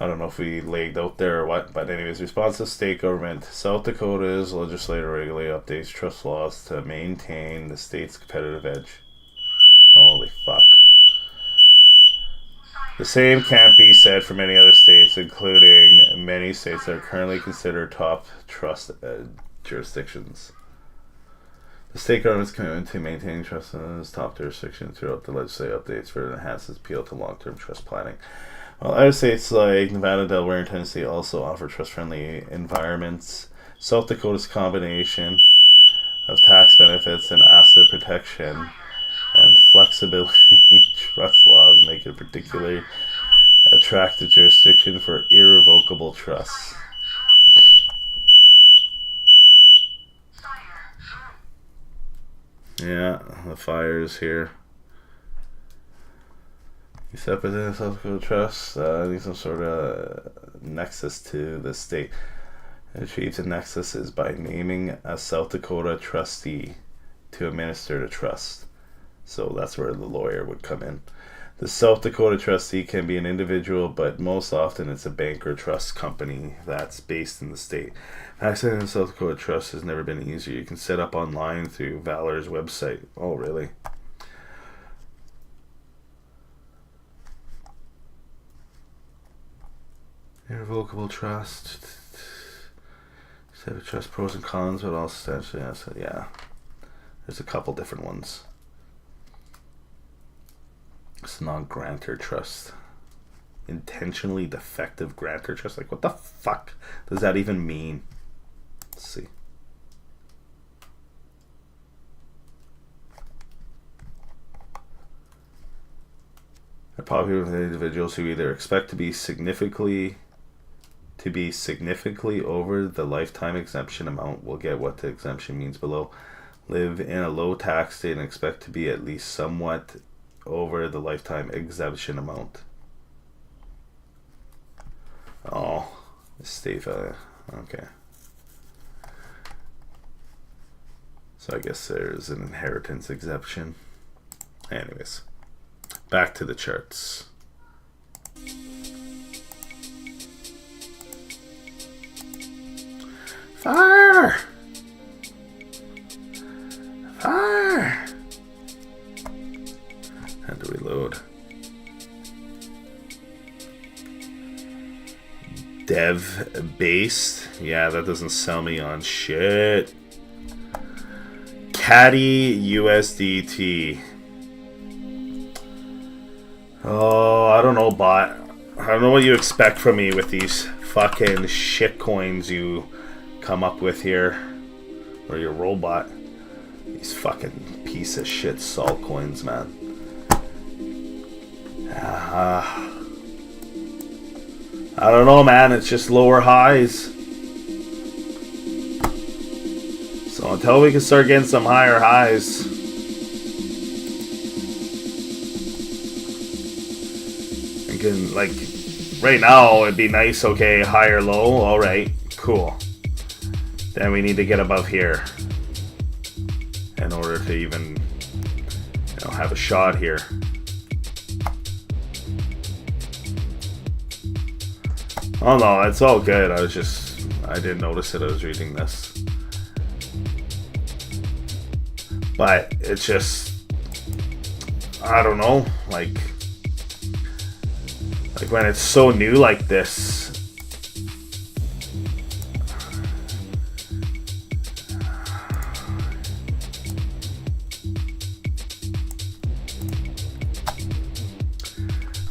I don't know if we laid out there or what, but anyways, response to state government. South Dakota's legislature regularly updates trust laws to maintain the state's competitive edge. Holy fuck. The same can't be said for many other states, including many states that are currently considered top trust jurisdictions. The state government's commitment to maintaining trust as top jurisdiction throughout the legislative updates for enhanced appeal to long-term trust planning. While other states like Nevada, Delaware, and Tennessee also offer trust-friendly environments, South Dakota's combination of tax benefits and asset protection and flexibility trust laws make it a particularly attractive jurisdiction for irrevocable trusts. Yeah, the fire's here. You set within a South Dakota trust, need some sort of nexus to the state. Achieves a nexus is by naming a South Dakota trustee to administer the trust. So that's where the lawyer would come in. The South Dakota trustee can be an individual, but most often it's a bank or trust company that's based in the state. Accessing the South Dakota trust has never been easier. You can set up online through Valor's website. Oh, really? Irrevocable trust. Set of trust pros and cons, but also essentially, yeah. There's a couple different ones. It's non-grantor trust. Intentionally defective grantor trust. Like, what the fuck does that even mean? Let's see. They're popular with individuals who either expect to be significantly over the lifetime exemption amount. We'll get what the exemption means below. Live in a low tax state and expect to be at least somewhat over the lifetime exemption amount. Oh, estate value. Okay. So I guess there's an inheritance exemption. Anyways, back to the charts. Fire! Fire! Had to reload. Dev based. Yeah, that doesn't sell me on shit. Caddy USDT. Oh, I don't know, bot. I don't know what you expect from me with these fucking shit coins you come up with here. Or your robot. These fucking piece of shit salt coins, man. I don't know, man. It's just lower highs. So until we can start getting some higher highs, we can, like, right now it'd be nice. Okay, higher low. All right, cool. Then we need to get above here in order to even, you know, have a shot here. Oh no, it's all good. I didn't notice it. I was reading this. But it's just, I don't know, like when it's so new like this.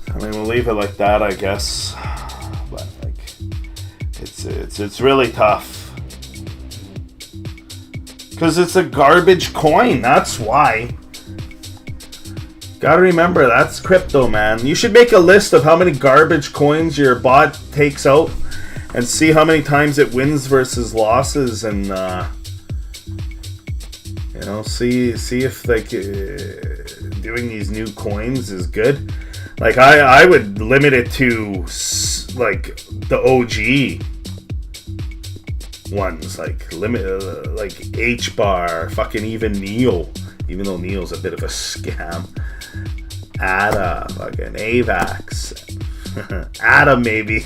I mean, we'll leave it like that, I guess. But like, it's really tough. Because it's a garbage coin, that's why. Gotta remember, that's crypto, man. You should make a list of how many garbage coins your bot takes out and see how many times it wins versus losses, and you know, see if like doing these new coins is good. Like I would limit it to like the OG ones, like like H bar, fucking even Neo, even though Neo's a bit of a scam. ADA, fucking AVAX, ADA maybe.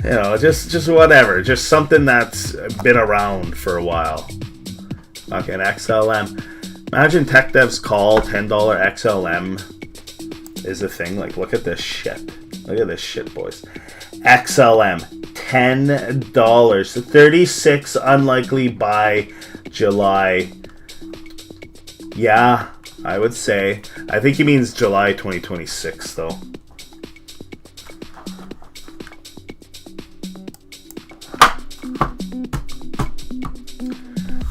You know, just whatever, just something that's been around for a while. Fucking XLM. Imagine tech devs call $10 XLM is a thing. Like, look at this shit. Look at this shit, boys. XLM, $10. 36 unlikely by July. Yeah, I would say. I think he means July 2026, though.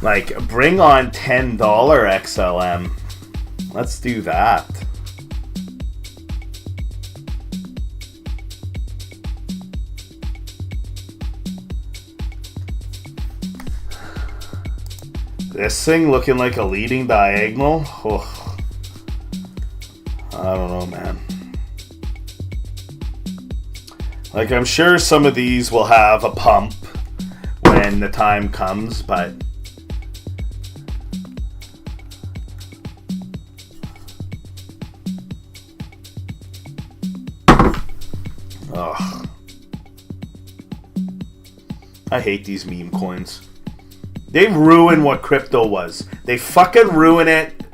Like, bring on $10 XLM. Let's do that. This thing looking like a leading diagonal. Oh, I don't know, man. Like, I'm sure some of these will have a pump when the time comes, but ugh. I hate these meme coins. They ruin what crypto was. They fucking ruin it.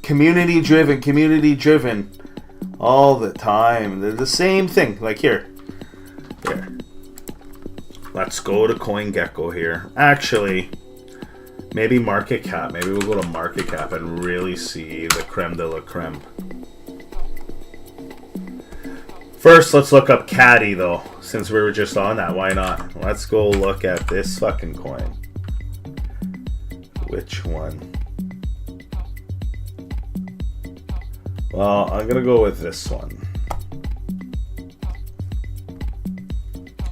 Community driven. All the time. They're the same thing. Like here. Let's go to CoinGecko here. Actually, maybe market cap. Maybe we'll go to market cap and really see the creme de la creme. First, let's look up Caddy, though. Since we were just on that, why not? Let's go look at this fucking coin. Which one? Well, I'm gonna go with this one.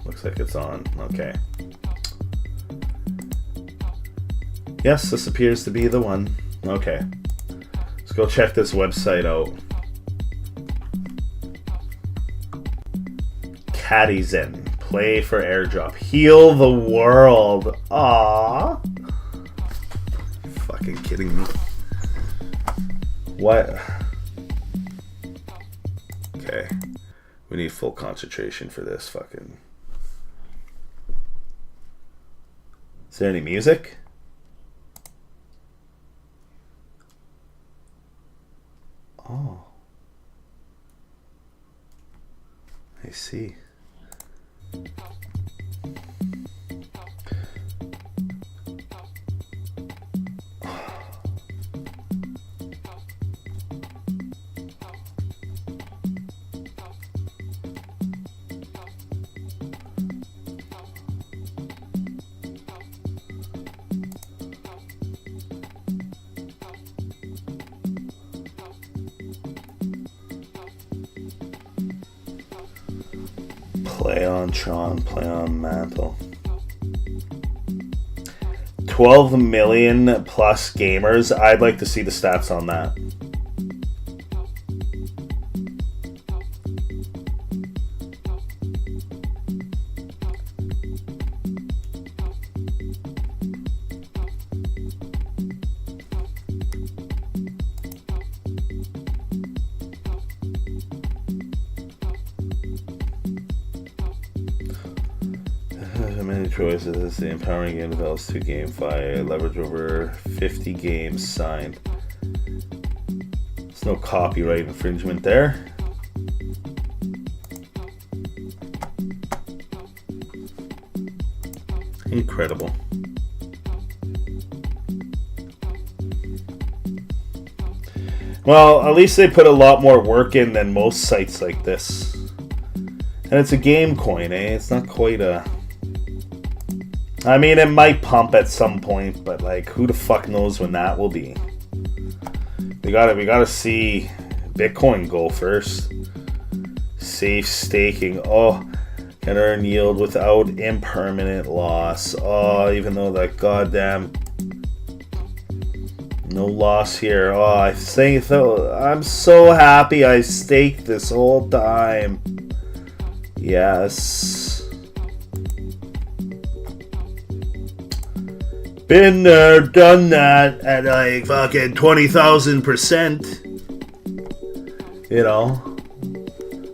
Looks like it's on. Okay. Yes, this appears to be the one. Okay. Let's go check this website out. Caddyzen. Play for airdrop. Heal the world. Aww. Fucking kidding me. What? Okay. We need full concentration for this fucking. Is there any music? Oh. I see. Play on Tron, play on Mantle. 12 million plus gamers. I'd like to see the stats on that. Many choices. The empowering game develops to GameFi. Leverage over 50 games signed. There's no copyright infringement there. Incredible. Well, at least they put a lot more work in than most sites like this. And it's a game coin, eh? It's not quite a... I mean, it might pump at some point, but like, who the fuck knows when that will be? We gotta see Bitcoin go first. Safe staking. Oh, can earn yield without impermanent loss. Oh, even though that goddamn no loss here. Oh, I'm so happy I staked this whole time. Yes. Been there, done that at like fucking 20,000%. You know,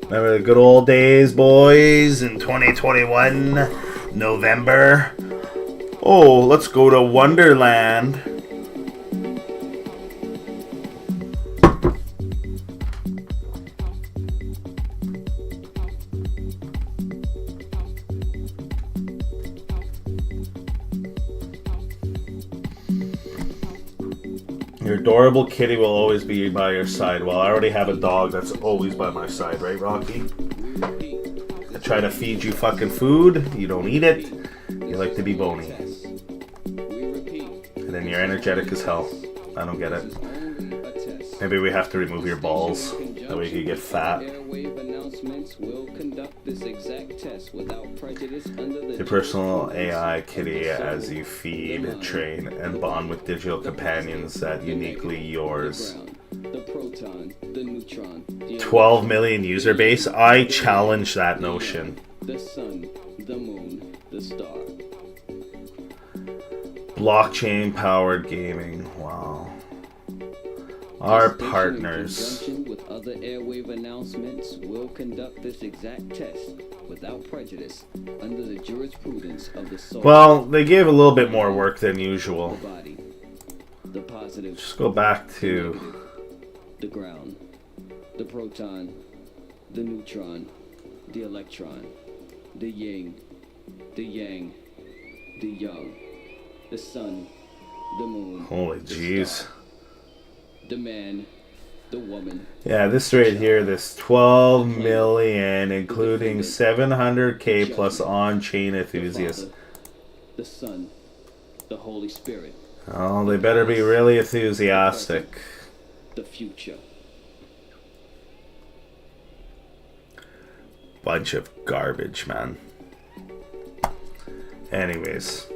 remember the good old days, boys, in 2021, November. Oh, let's go to Wonderland. Your adorable kitty will always be by your side. Well, I already have a dog that's always by my side, right, Rocky? I try to feed you fucking food. You don't eat it. You like to be bony. And then you're energetic as hell. I don't get it. Maybe we have to remove your balls. That way you can get fat. Your personal AI kitty as you feed, train, and bond with digital companions that uniquely yours. 12 million user base? I challenge that notion. The sun, the moon, the star. Blockchain powered gaming. Wow. Our partners. With other airwave announcements will conduct this exact test without prejudice under the jurisprudence of the soul. Well, they gave a little bit more work than usual. The body, the positive. Just go back to the ground, the proton, the neutron, the electron, the yin, the yang, the yang, the sun, the moon. Holy jeez. The man, the woman. Yeah, this right here, this 12 million, including 700k plus on-chain enthusiasts. The Son, the Holy Spirit. Oh, they better be really enthusiastic. The future. Bunch of garbage, man. Anyways.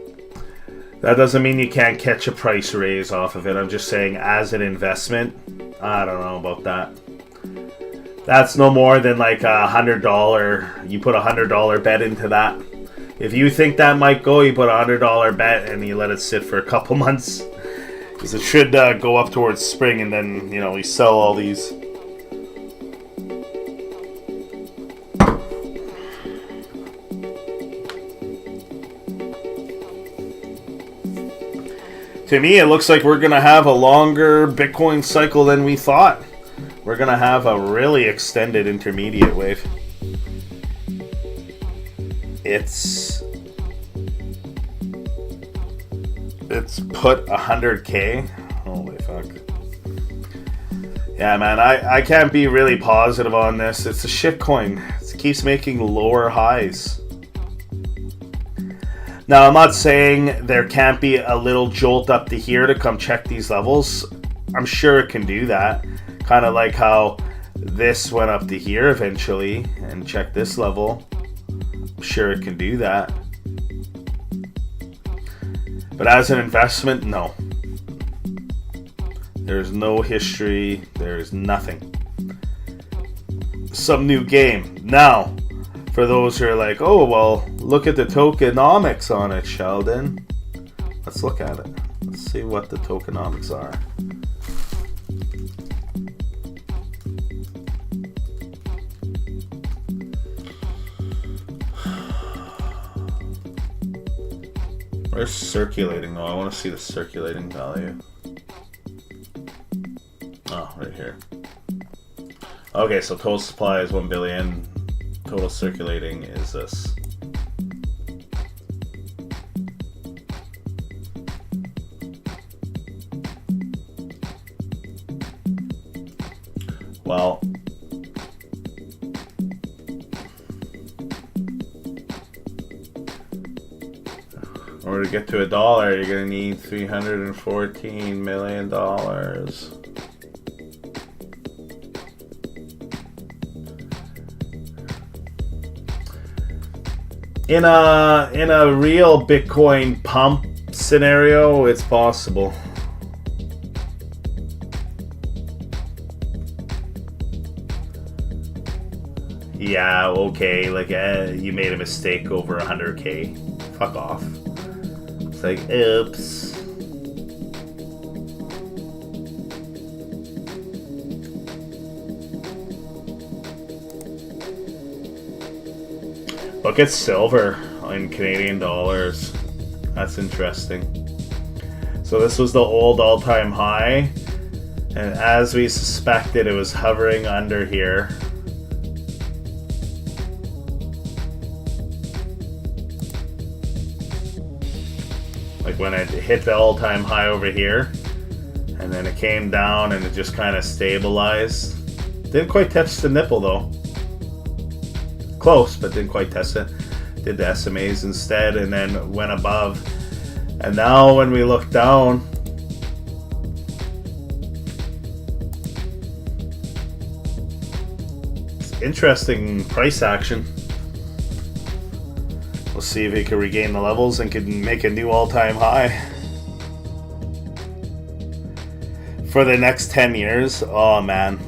That doesn't mean you can't catch a price raise off of it. I'm just saying, as an investment, I don't know about that. That's no more than like $100. You put $100 bet into that. If you think that might go, you put $100 bet and you let it sit for a couple months. Because it should go up towards spring, and then, you know, we sell all these. To me, it looks like we're going to have a longer Bitcoin cycle than we thought. We're going to have a really extended intermediate wave. It's put 100k. Holy fuck. Yeah, man, I can't be really positive on this. It's a shitcoin. It keeps making lower highs. Now, I'm not saying there can't be a little jolt up to here to come check these levels. I'm sure it can do that. Kind of like how this went up to here eventually and check this level. sure it can do that. But as an investment, no. There's no history. There's nothing. Some new game. Now, for those who are like, oh, well, look at the tokenomics on it, Sheldon. Let's look at it. Let's see what the tokenomics are. Where's circulating though? I want to see the circulating value. Oh, right here. Okay, so total supply is 1 billion. Total circulating is this. Well, in order to get to $1, you're going to need $314 million. In a real Bitcoin pump scenario, it's possible. Yeah, okay, like you made a mistake over 100K. Fuck off. It's like, oops. Look at silver in Canadian dollars. That's interesting. So this was the old all-time high, and as we suspected, it was hovering under here. Like when it hit the all-time high over here, and then it came down and it just kind of stabilized. Didn't quite touch the nipple though. Close, but didn't quite test it. Did the SMAs instead and then went above. And now when we look down, it's interesting price action. We'll see if he can regain the levels and can make a new all-time high. For the next 10 years, oh man.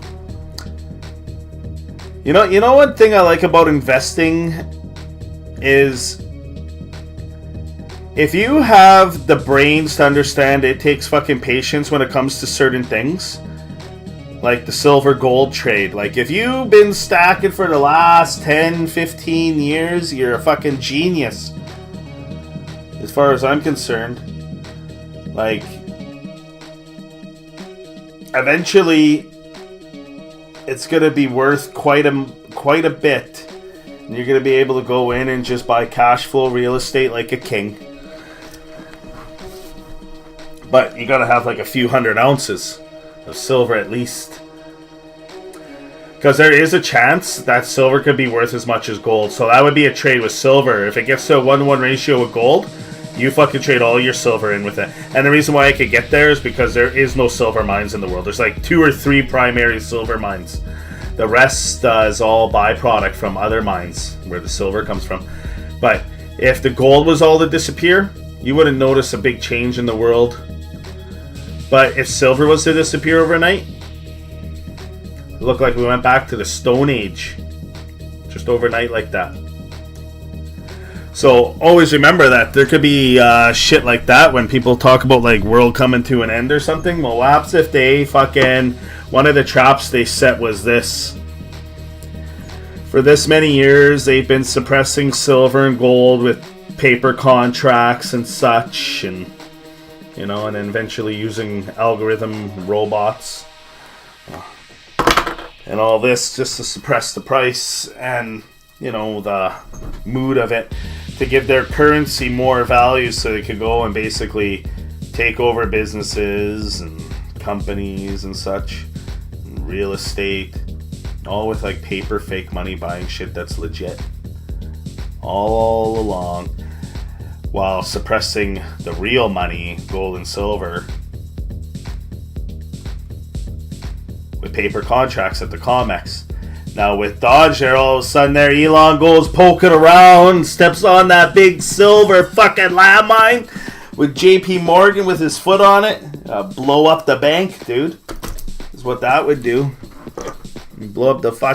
You know one thing I like about investing is if you have the brains to understand it takes fucking patience when it comes to certain things, like the silver gold trade. Like if you've been stacking for the last 10, 15 years, you're a fucking genius. As far as I'm concerned. Like eventually it's going to be worth quite a bit. And you're going to be able to go in and just buy cash flow real estate like a king. But you got to have like a few hundred ounces of silver at least. Because there is a chance that silver could be worth as much as gold. So that would be a trade with silver. If it gets to a 1-to-1 ratio with gold, you fucking trade all your silver in with it. And the reason why I could get there is because there is no silver mines in the world. There's like 2 or 3 primary silver mines. The rest is all byproduct from other mines where the silver comes from. But if the gold was all to disappear, you wouldn't notice a big change in the world. But if silver was to disappear overnight, it looked like we went back to the Stone Age. Just overnight like that. So always remember that there could be shit like that when people talk about like world coming to an end or something. Well, what happens if they fucking, one of the traps they set was this. For this many years, they've been suppressing silver and gold with paper contracts and such, and you know, and then eventually using algorithm robots and all this just to suppress the price and, you know, the mood of it, to give their currency more value so they could go and basically take over businesses and companies and such, and real estate, all with like paper fake money buying shit that's legit all along, while suppressing the real money, gold and silver, with paper contracts at the COMEX. Now with Dodge there, all of a sudden there, Elon goes poking around, steps on that big silver fucking landmine with JP Morgan with his foot on it. Blow up the bank, dude. Is what that would do. Blow up the fucking